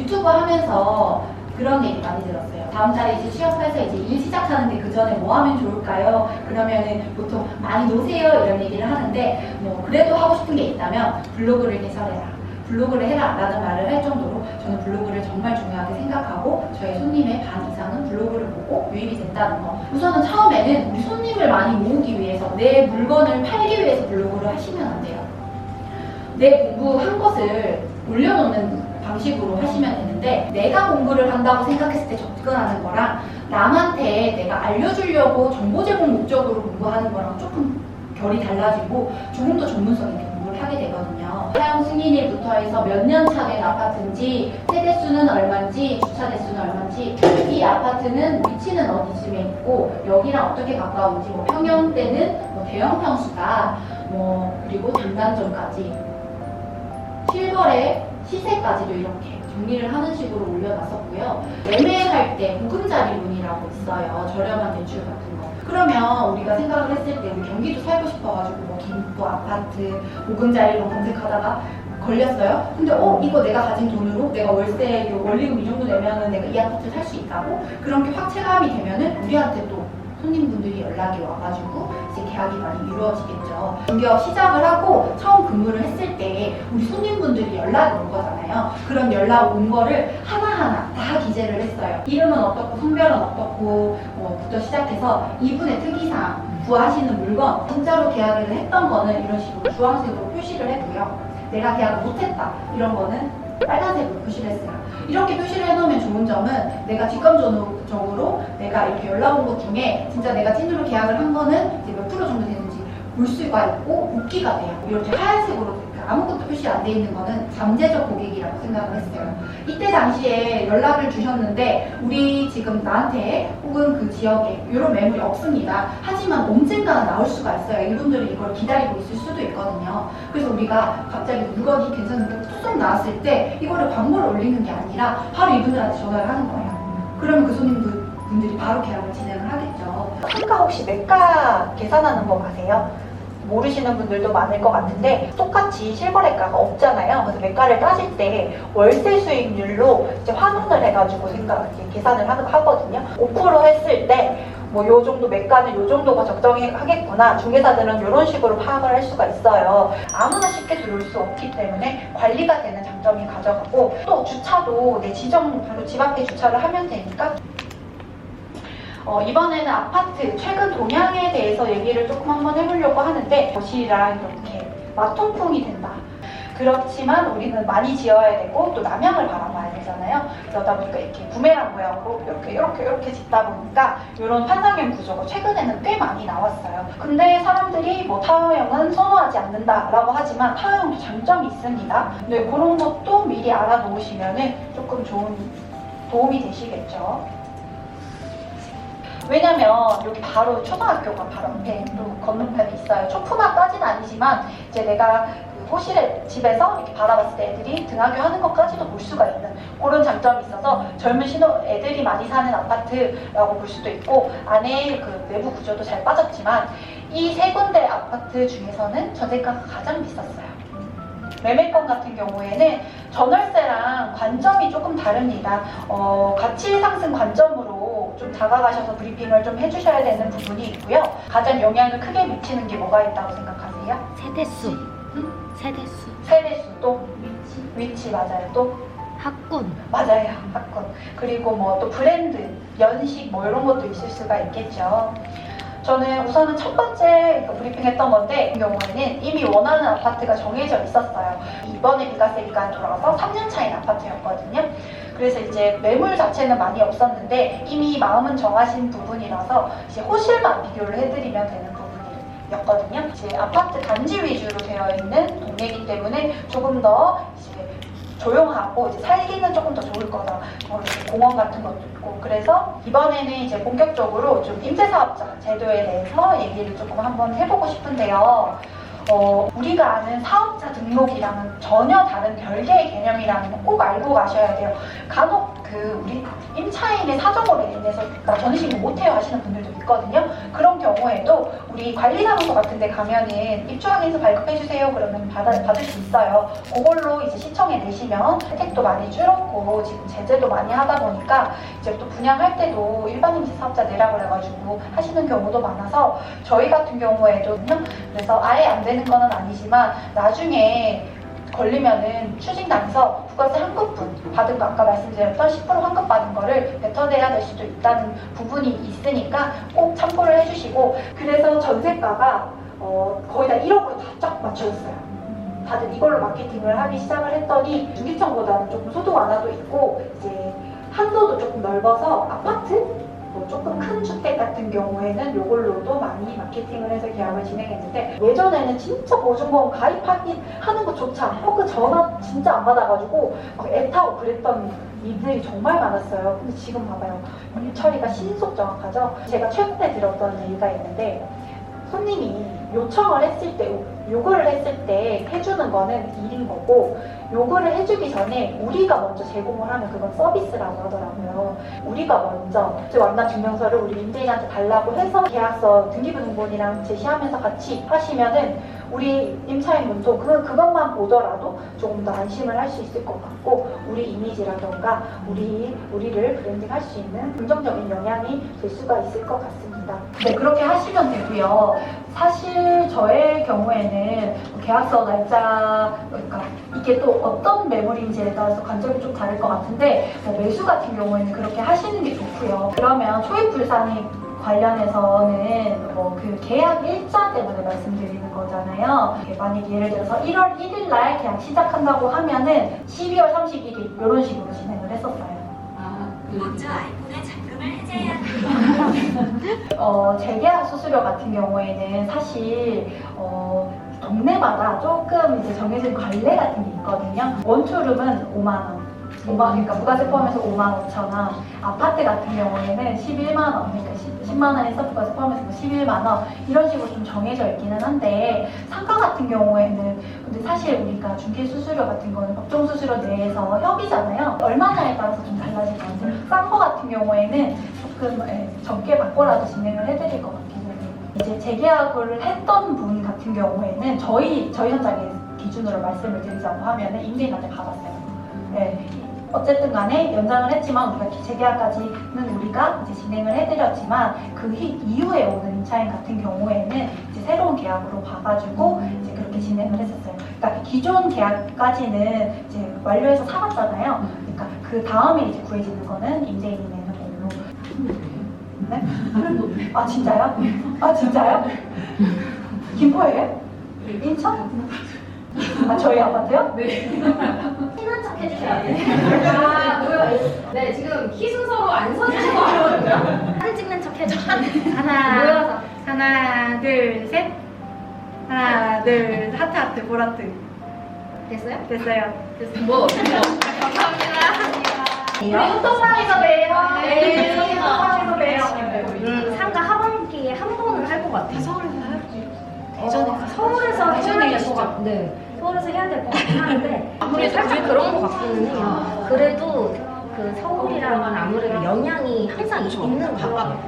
유튜브 하면서 그런 얘기 많이 들었어요. 다음 달에 이제 취업해서 이제 일 시작하는데 그 전에 뭐 하면 좋을까요? 그러면은 보통 많이 노세요 이런 얘기를 하는데 뭐 그래도 하고 싶은 게 있다면 블로그를 개설해라. 블로그를 해라 라는 말을 할 정도로 저는 블로그를 정말 중요하게 생각하고 저희 손님의 반 이상은 블로그를 보고 유입이 된다는 거. 우선은 처음에는 우리 손님을 많이 모으기 위해서 내 물건을 팔기 위해서 블로그를 하시면 안 돼요. 내 공부한 것을 올려놓는 방식으로 하시면 되는데 내가 공부를 한다고 생각했을 때 접근하는 거랑 남한테 내가 알려주려고 정보 제공 목적으로 공부하는 거랑 조금 결이 달라지고 조금 더 전문성 있게 공부를 하게 되거든요. 사용 승인일부터 해서 몇 년 차 된 아파트인지 세대수는 얼마인지 주차 대수는 얼마인지 이 아파트는 위치는 어디쯤에 있고 여기랑 어떻게 가까운지 뭐 평형대는 뭐 대형 평수다 뭐 그리고 장단점까지 실거래 시세까지도 이렇게 정리를 하는 식으로 올려놨었고요. 매매할 때 보금자리론이라고 있어요. 저렴한 대출 같은 거. 그러면 우리가 생각을 했을 때 우리 경기도 살고 싶어가지고 뭐 김포 아파트 보금자리론 검색하다가 걸렸어요. 근데 이거 내가 가진 돈으로 내가 월세 원리금 이 정도 내면은 내가 이 아파트 살 수 있다고 그런 게 확 체감이 되면은 우리한테 또 손님분들이 연락이 와가지고 이제 계약이 많이 이루어지겠죠. 공기업 시작을 하고 처음 근무를 했을 때 우리 손님분들이 연락이 올 거잖아요. 그런 연락 온 거를 하나하나 다 기재를 했어요. 이름은 어떻고 성별은 어떻고 부터 시작해서 이분의 특이사항, 구하시는 물건, 진짜로 계약을 했던 거는 이런 식으로 주황색으로 표시를 했고요. 내가 계약을 못했다 이런 거는 빨간색으로 표시를 했어요. 이렇게 표시를 해놓으면 좋은 점은 내가 뒷감적으로 내가 이렇게 연락 온 것 중에 진짜 내가 찐으로 계약을 한 거는 이제 몇 프로 정도 되는지 볼 수가 있고 복귀가 돼요. 이렇게 하얀색으로 아무것도 표시 안 돼 있는 거는 잠재적 고객이라고 생각을 했어요. 이때 당시에 연락을 주셨는데 우리 지금 나한테 혹은 그 지역에 이런 매물이 없습니다. 하지만 언젠가는 나올 수가 있어요. 이분들이 이걸 기다리고 있을 수도 있거든요. 그래서 우리가 갑자기 물건이 괜찮은데 툭 나왔을 때 이거를 광고를 올리는 게 아니라 바로 이분들한테 전화를 하는 거예요. 그러면 그 손님분들이 바로 계약을 진행을 하겠죠. 한가 혹시 매가 계산하는 법 아세요? 모르시는 분들도 많을 것 같은데 똑같이 실거래가가 없잖아요. 그래서 매가를 따질 때 월세 수익률로 이제 환원을 해가지고 계산을 하거든요. 5% 했을 때 뭐 요 정도 매가는 요 정도가 적정하겠구나. 중개사들은 이런 식으로 파악을 할 수가 있어요. 아무나 쉽게 들어올 수 없기 때문에 관리가 되는 장점이 가져가고 또 주차도 내 지정으로 집 앞에 주차를 하면 되니까 이번에는 아파트 최근 동향에 대해서 얘기를 조금 한번 해보려고 하는데 거실이랑 이렇게 마통풍이 된다. 그렇지만 우리는 많이 지어야 되고 또 남향을 바라봐야 되잖아요. 그러다 보니까 이렇게 부메랑 모양으로 이렇게 짓다 보니까 이런 판상형 구조가 최근에는 꽤 많이 나왔어요. 근데 사람들이 뭐 타워형은 선호하지 않는다라고 하지만 타워형도 장점이 있습니다. 근데 그런 것도 미리 알아놓으시면 조금 좋은 도움이 되시겠죠. 왜냐면 여기 바로 초등학교가 바로 앞에 또 건너편에 있어요. 초품학까지는 아니지만 이제 내가 그 호실에 집에서 이렇게 바라봤을 때 애들이 등하교 하는 것까지도 볼 수가 있는 그런 장점이 있어서 젊은 신혼 애들이 많이 사는 아파트라고 볼 수도 있고 안에 그 내부 구조도 잘 빠졌지만 이 세 군데 아파트 중에서는 전세가가 가장 비쌌어요. 매매권 같은 경우에는 전월세랑 관점이 조금 다릅니다. 가치 상승 관점으로 좀 다가가셔서 브리핑을 좀 해주셔야 되는 부분이 있고요. 가장 영향을 크게 미치는 게 뭐가 있다고 생각하세요? 세대수. 응? 세대수. 세대수 또 위치 맞아요. 또 학군. 맞아요. 학군. 그리고 뭐 또 브랜드, 연식 뭐 이런 것도 있을 수가 있겠죠. 저는 우선은 첫 번째 브리핑했던 건데 그 경우에는 이미 원하는 아파트가 정해져 있었어요. 이번에 비과세 기간 돌아가서 3년 차인 아파트였거든요. 그래서 이제 매물 자체는 많이 없었는데 이미 마음은 정하신 부분이라서 이제 호실만 비교를 해드리면 되는 부분이었거든요. 이제 아파트 단지 위주로 되어 있는 동네이기 때문에 조금 더 이제 조용하고 이제 살기는 조금 더 좋을 거다. 공원 같은 것도 있고 그래서 이번에는 이제 본격적으로 좀 임대사업자 제도에 대해서 얘기를 조금 한번 해보고 싶은데요. 우리가 아는 사업자 등록이랑은 전혀 다른 별개의 개념이라는 거 꼭 알고 가셔야 돼요. 간혹 우리 임차인의 사정으로 인해서 나 전입신고 못해요 하시는 분들도 있거든요. 그런 경우에도 우리 관리사무소 같은 데 가면은 입주항에서 발급해주세요 그러면 받을 수 있어요. 그걸로 이제 신청해 내시면 혜택도 많이 줄었고 지금 제재도 많이 하다 보니까 이제 또 분양할 때도 일반 임시사업자 내라 그래가지고 하시는 경우도 많아서 저희 같은 경우에도 그래서 아예 안 되는 거는 아니지만 나중에 걸리면은 추징당해서 부가세 환급분 받은 거 아까 말씀드렸던 10% 환급 받은 거를 뱉어내야 될 수도 있다는 부분이 있으니까 꼭 참고를 해주시고 그래서 전세가가 거의 다 1억으로 다 쫙 맞춰졌어요. 다들 이걸로 마케팅을 하기 시작을 했더니 중기층보다는 조금 소득 완화도 있고 이제 한도도 조금 넓어서 아파트 조금 큰 주택 같은 경우에는 이걸로도 많이 마케팅을 해서 계약을 진행했는데 예전에는 진짜 보증보험 가입하는 것조차 않고 그 전화 진짜 안 받아가지고 막 애타고 그랬던 일들이 정말 많았어요. 근데 지금 봐봐요. 일 처리가 신속 정확하죠. 제가 최근에 들었던 얘기가 있는데 손님이 요청을 했을 때 요구를 했을 때 해주는 거는 일인 거고 요구를 해주기 전에 우리가 먼저 제공을 하면 그건 서비스라고 하더라고요. 우리가 먼저 완납 증명서를 우리 임대인한테 달라고 해서 계약서 등기부등본이랑 제시하면서 같이 하시면은 우리 임차인분도 그것만 보더라도 조금 더 안심을 할 수 있을 것 같고 우리 이미지라던가 우리를 브랜딩할 수 있는 긍정적인 영향이 될 수가 있을 것 같습니다. 네, 그렇게 하시면 되고요. 사실 저의 경우에는 계약서 날짜, 그러니까 이게 또 어떤 매물인지에 따라서 관점이 좀 다를 것 같은데 매수 같은 경우에는 그렇게 하시는 게 좋고요. 그러면 초입불상이 관련해서는 그 계약 일자 때문에 말씀드리는 거잖아요. 만약에 예를 들어서 1월 1일 날 계약 시작한다고 하면은 12월 31일 이런 식으로 진행을 했었어요. 먼저 아이폰에 잔금을 해제해야 재계약 수수료 같은 경우에는 사실 동네마다 조금 이제 정해진 관례 같은 게 있거든요. 원투룸은 5만 원. 그러니까 부가세 포함해서 5만 5천 원. 아파트 같은 경우에는 11만 원. 그러니까 10만 원에서 부가세 포함해서 11만 원. 이런 식으로 좀 정해져 있기는 한데 상가 같은 경우에는 근데 사실 우리가 중개 수수료 같은 거는 법정 수수료 내에서 협의잖아요. 얼마냐에 따라서 좀 달라질 것 같아요. 싼 거 같은 경우에는 조금 적게 받고라도 진행을 해드릴 것 같긴 해요. 이제 재계약을 했던 분 같은 경우에는 저희 현장의 기준으로 말씀을 드리자고 하면은 임대인한테 받았어요. 네. 어쨌든 간에 연장을 했지만 우리가 재계약까지는 우리가 이제 진행을 해드렸지만 그 이후에 오는 임차인 같은 경우에는 이제 새로운 계약으로 봐가지고 이제 그렇게 진행을 했었어요. 그러니까 기존 계약까지는 이제 완료해서 살았잖아요. 그러니까 그 다음에 이제 구해지는 거는 임대인이 내는 걸로. 네? 아 진짜요? 아 진짜요? 김포예요? 인천? 아 저희 아파트요? 네. 친한 척 해주셔야 돼요. 네, 지금 키 순서로 안 서주신 거 알거든요. 사진 찍는 척 해줘. 모여서. 하나, 둘, 셋. 하나, 둘, 하트, 보라트. 됐어요? 됐어요. 뭐. 감사합니다. 우리 소통방에서 봬요. 네. 소통방에서 봬요. 상가 하반기에 한 번은 할 것 같아요. 서울에서 해야지. 서울에서 대전에 해야 될 것 같아요. 네. 서울에서 해야 될 것 같긴 한데 아무래도 살짝 그런 것 같기는 해요. 그래도 그 서울이랑은 아무래도 영향이 항상 있는 것 같아요.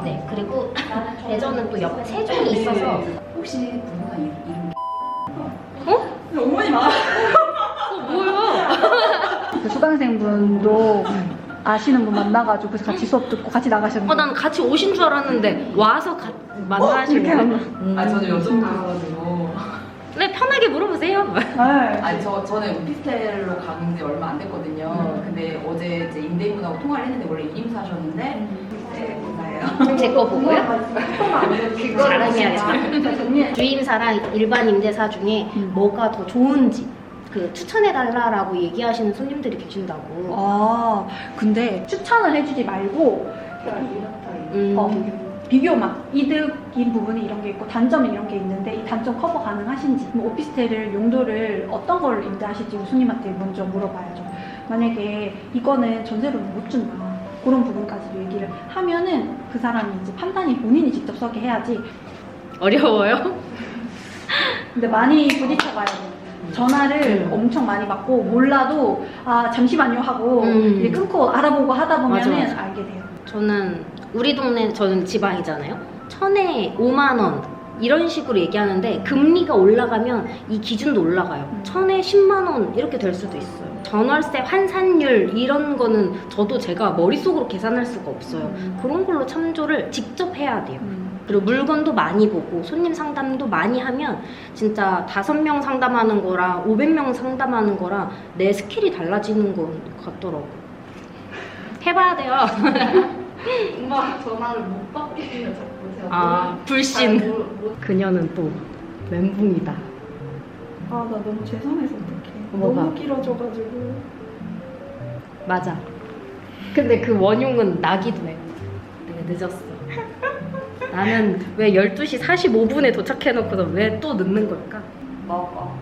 네. 그리고 대전은 또 옆에 세종이 있어서 혹시 부모가 이름 그 수강생분도 아시는 분 만나가지고 그래서 같이 수업 듣고 같이 나가셨는데 난 같이 오신 줄 알았는데 와서 만나시는 아 저는 여쭤봐가지고 네, 편하게 물어보세요. 아니 저는 오피스텔로 간 지 얼마 안 됐거든요. 근데 어제 이제 임대인분하고 통화를 했는데 원래 1임 사셨는데 네, 감사해요. 제 거 보고요? 자랑해야지. 주임사랑 일반 임대사 중에 뭐가 더 좋은지 그 추천해달라고 얘기하시는 손님들이 계신다고. 아 근데 추천을 해주지 말고 비교 막 이득인 부분이 이런 게 있고 단점이 이런 게 있는데 이 단점 커버 가능하신지 뭐 오피스텔을 용도를 어떤 걸 임대하실지 손님한테 먼저 물어봐야죠. 만약에 이거는 전세로 못 준다 그런 부분까지도 얘기를 하면은 그 사람이 이제 판단이 본인이 직접 서게 해야지. 어려워요? 근데 많이 부딪혀봐야 돼요. 전화를 엄청 많이 받고 몰라도 아 잠시만요 하고 이제 끊고 알아보고 하다 보면은 맞아. 알게 돼요. 저는 우리 동네 저는 지방이잖아요. 1000에 5만 원 이런 식으로 얘기하는데 금리가 올라가면 이 기준도 올라가요. 1000에 10만 원 이렇게 될 수도 있어요. 전월세 환산율 이런 거는 저도 제가 머릿속으로 계산할 수가 없어요. 그런 걸로 참조를 직접 해야 돼요. 그리고 물건도 많이 보고 손님 상담도 많이 하면 진짜 5명 상담하는 거랑 500명 상담하는 거랑 내 스킬이 달라지는 것 같더라고. 해봐야 돼요. 엄마 전화를 못 받겠어요 자꾸 제가. 아, 불신. 그녀는 또 멘붕이다. 아 나 너무 죄송해서 어떡해. 뭐가? 너무 길어져가지고. 맞아. 근데 그 원흉은 나기도 해. 내가 늦었어. 나는 왜 12시 45분에 도착해놓고서 왜 또 늦는 걸까? 먹어.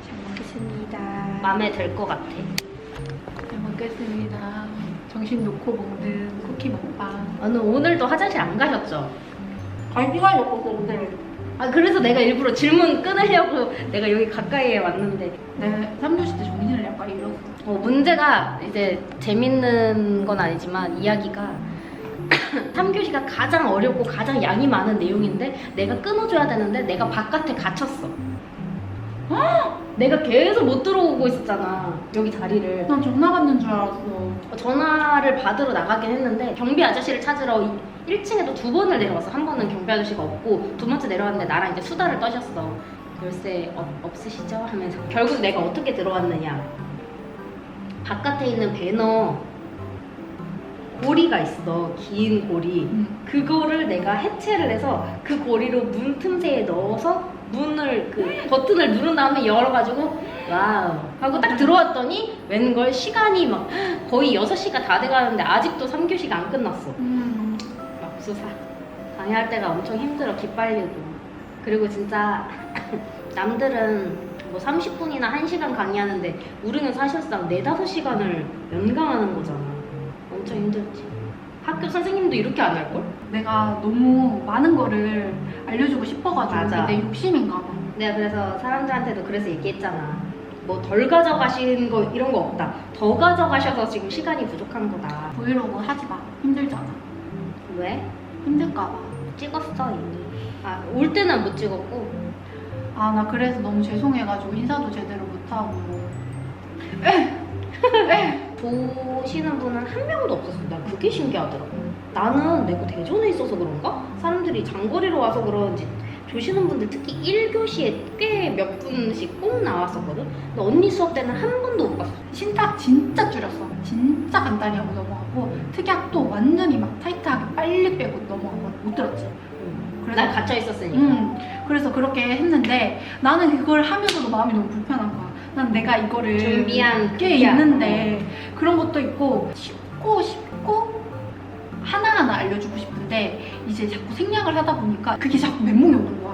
잘 먹겠습니다. 마음에 들 것 같아. 잘 먹겠습니다. 정신 놓고 먹는 쿠키 먹방. 오늘도 화장실 안 가셨죠? 갈 시간이 없어서 오늘. 아 그래서 내가 일부러 질문 끊으려고 내가 여기 가까이에 왔는데 네, 3교시 때 정신을 약간 잃었어. 문제가 이제 재밌는 건 아니지만 이야기가 3교시가 가장 어렵고 가장 양이 많은 내용인데 내가 끊어줘야 되는데 내가 바깥에 갇혔어. 내가 계속 못 들어오고 있었잖아 여기 자리를. 난 전화 받는 줄 알았어. 전화를 받으러 나가긴 했는데 경비 아저씨를 찾으러 1층에도 2번을 내려왔어. 한 번은 경비 아저씨가 없고 두 번째 내려왔는데 나랑 이제 수다를 떠셨어. 열쇠 없으시죠? 하면서 결국 내가 어떻게 들어왔느냐, 바깥에 있는 배너 고리가 있어. 긴 고리. 그거를 내가 해체를 해서 그 고리로 문 틈새에 넣어서 문을 그 버튼을 누른 다음에 열어가지고 와우 하고 딱 들어왔더니 웬걸 시간이 막 거의 6시가 다 돼가는데 아직도 3교시가 안 끝났어. 맙소사. 강의할 때가 엄청 힘들어. 기빨리고. 그리고 진짜 남들은 뭐 30분이나 1시간 강의하는데 우리는 사실상 4-5시간을 연강하는 거잖아. 엄청 힘들지. 학교 선생님도 이렇게 안 할걸? 내가 너무 많은 거를 알려주고 싶어가지고 맞아. 내 욕심인가 봐. 내가 그래서 사람들한테도 그래서 얘기했잖아. 뭐 덜 가져가시는 거 이런 거 없다. 더 가져가셔서 지금 시간이 부족한 거다. 브이로그 하지 마. 힘들잖아. 왜? 힘들까 봐. 찍었어 이미. 아, 올 때는 못 찍었고. 아, 나 그래서 너무 죄송해가지고 인사도 제대로 못하고. 보시는 분은 한 명도 없었어. 난 그게 신기하더라고. 나는 내가 대전에 있어서 그런가? 사람들이 장거리로 와서 그런지 조시는 분들 특히 1교시에 꽤 몇 분씩 꼭 나왔었거든? 근데 언니 수업 때는 한 번도 못 봤어. 신탁 진짜 줄였어. 진짜 간단히 하고 넘어가고 특약도 완전히 막 타이트하게 빨리 빼고 넘어가고 못 들었지. 그래서 난 갇혀 있었으니까. 그래서 그렇게 했는데 나는 그걸 하면서도 마음이 너무 불편한 거야. 난 내가 이거를 준비한 꽤 그게 있는데 그런 것도 있고 쉽고 하나하나 알려주고 싶은데 이제 자꾸 생략을 하다 보니까 그게 자꾸 멘붕이 오는 거야.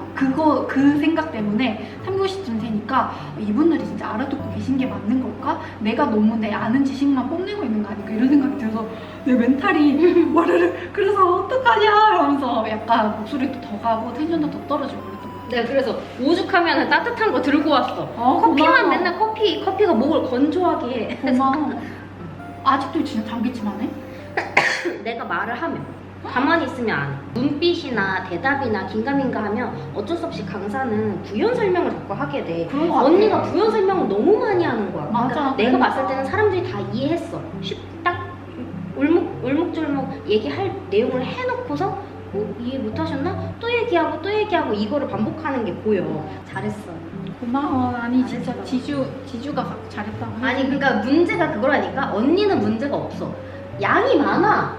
그 생각 때문에 3교시쯤 되니까 이분들이 진짜 알아듣고 계신 게 맞는 걸까? 내가 너무 내 아는 지식만 뽐내고 있는 거 아닌가 이런 생각이 들어서 내 멘탈이 와르르 그래서 어떡하냐 이러면서 약간 목소리도 더 가고 텐션도 더 떨어지고 그랬던 거야. 내가 그래서 오죽하면 따뜻한 거 들고 왔어. 커피만 고마워. 맨날 커피가 목을 건조하게 해. 고마워. 아직도 진짜 장기침하네? 내가 말을 하면 가만히 있으면 안 해. 눈빛이나 대답이나 긴가민가 하면 어쩔 수 없이 강사는 부연 설명을 자꾸 하게 돼. 그런 거 같아. 언니가 부연 설명을 너무 많이 하는 거야. 맞아. 그러니까 내가 봤을 때는 사람들이 다 이해했어. 딱 울먹울먹 얘기할 내용을 해놓고서 이해 못하셨나? 또 얘기하고 이거를 반복하는 게 보여. 잘했어. 고마워. 아니 잘했어. 진짜 지주가 잘했다고. 아니 그러니까 문제가 그거라니까. 언니는 문제가 없어. 양이 많아.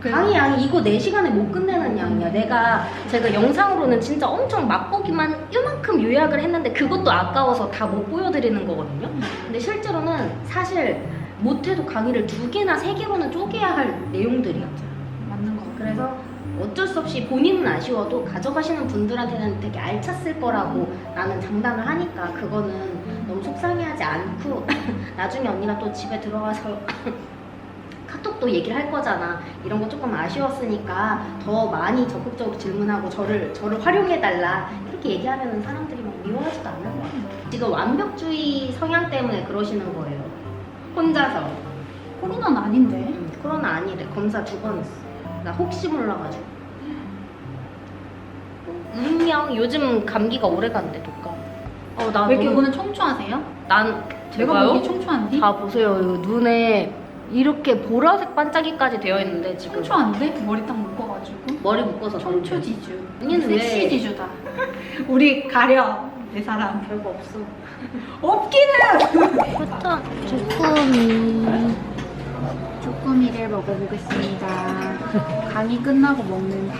강의 양이 이거 4시간에 못 끝내는 양이야. 제가 영상으로는 진짜 엄청 맛보기만 이만큼 요약을 했는데 그것도 아까워서 다 못 보여드리는 거거든요. 근데 실제로는 사실 못해도 강의를 2개나 3개로는 쪼개야 할 내용들이야. 맞는 거. 그래서 어쩔 수 없이 본인은 아쉬워도 가져가시는 분들한테는 되게 알찼을 거라고 나는 장담을 하니까 그거는 너무 속상해하지 않고 나중에 언니가 또 집에 들어가서 카톡도 얘기를 할 거잖아. 이런 거 조금 아쉬웠으니까 더 많이 적극적으로 질문하고 저를 활용해달라 이렇게 얘기하면 사람들이 막 미워하지도 않을 것 같아. 지금 완벽주의 성향 때문에 그러시는 거예요. 혼자서. 코로나는 아닌데. 코로나 아니래. 검사 2번 했어. 나 혹시 몰라가지고. 분명 요즘 감기가 오래 간대, 독감. 나 왜 이렇게 너무- 오늘 청초하세요? 난 제가 보기 청초한데? 다 보세요. 이거 눈에 이렇게 보라색 반짝이까지 되어 있는데 지금 청초한데? 머리 딱 묶어가지고. 머리 묶어서 청초지주. 언니는 왜- 섹시지주다. 우리 가려. 내 사람. 별거 없어. 없기는! 포터 쭈꾸미를 먹어보겠습니다. 강의 끝나고 먹는 밥.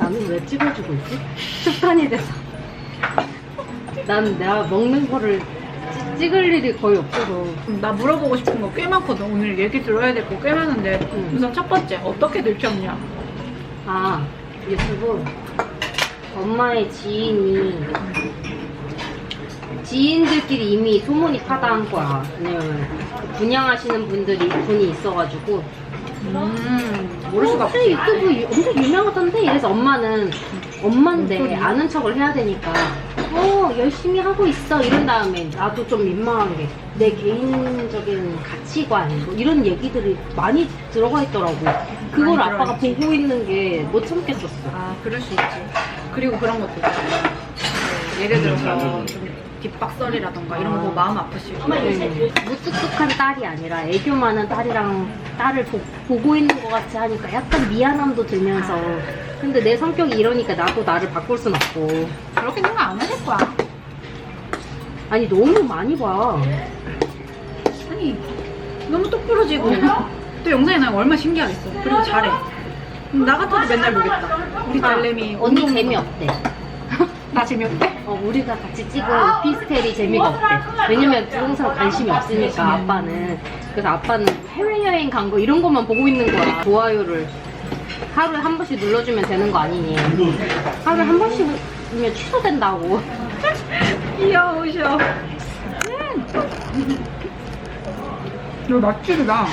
나는 왜 찍어주고 있지? 습관이 돼서. 난 내가 먹는 거를 찍을 일이 거의 없어서. 나 물어보고 싶은 거 꽤 많거든. 오늘 얘기 들어야 될 거 꽤 많은데. 우선 첫 번째, 어떻게 들켰냐? 아, 유튜브 엄마의 지인들끼리 이미 소문이 파다한 거야. 왜냐면 분양하시는 분들이 분이 있어가지고 모를 수가 없지. 유튜브 엄청 유명하던데. 이래서 엄마는 엄마인데 아는 척을 해야 되니까 열심히 하고 있어 이런 다음에 나도 좀 민망한 게 내 개인적인 가치관 뭐 이런 얘기들이 많이 들어가 있더라고. 그걸 많이 아빠가 들어있지. 보고 있는 게 못 참겠었어. 아, 그럴 수 있지. 그리고 그런 것도 있잖아. 예를 들어서 좀 뒷박설이라던가 이런 거 마음 아프시고. 무뚝뚝한 딸이 아니라 애교 많은 딸을 보고 있는 것 같이 하니까 약간 미안함도 들면서. 근데 내 성격이 이러니까 나도 나를 바꿀 순 없고. 그렇게 생각 안 하실 거야. 아니 너무 많이 봐. 아니, 너무 똑부러지고. 또 영상에 나면 얼마나 신기하겠어. 그리고 잘해. 나 같아도 맨날 보겠다. 우리 딸내미. 언니 운동- 재미없대. 나 재미없대? 우리가 같이 찍은 오피스텔이 재미가 없대. 왜냐면 부동산 관심이 없으니까 아빠는. 그래서 아빠는 해외여행 간 거 이런 것만 보고 있는 거야. 좋아요를 하루에 한 번씩 눌러주면 되는 거 아니니. 하루에 한 번씩이면 취소된다고. 귀여우셔. 이거 맛집이다.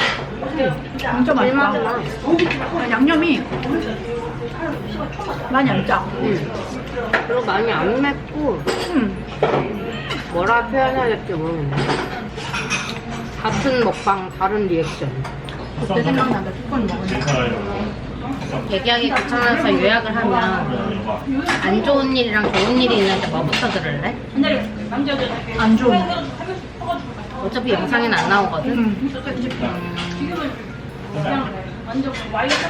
진짜 맛있다. 양념이 많이 안 짜. 그리고 많이 안 맵고 뭐라 표현해야 될지 모르겠네. 같은 먹방 다른 리액션. 그때 생각난다. 뚜껑 먹으니까. 얘기하기 귀찮아서 요약을 하면 안 좋은 일이랑 좋은 일이 있는데 뭐부터 들을래? 안 좋은. 어차피 영상에는 안 나오거든.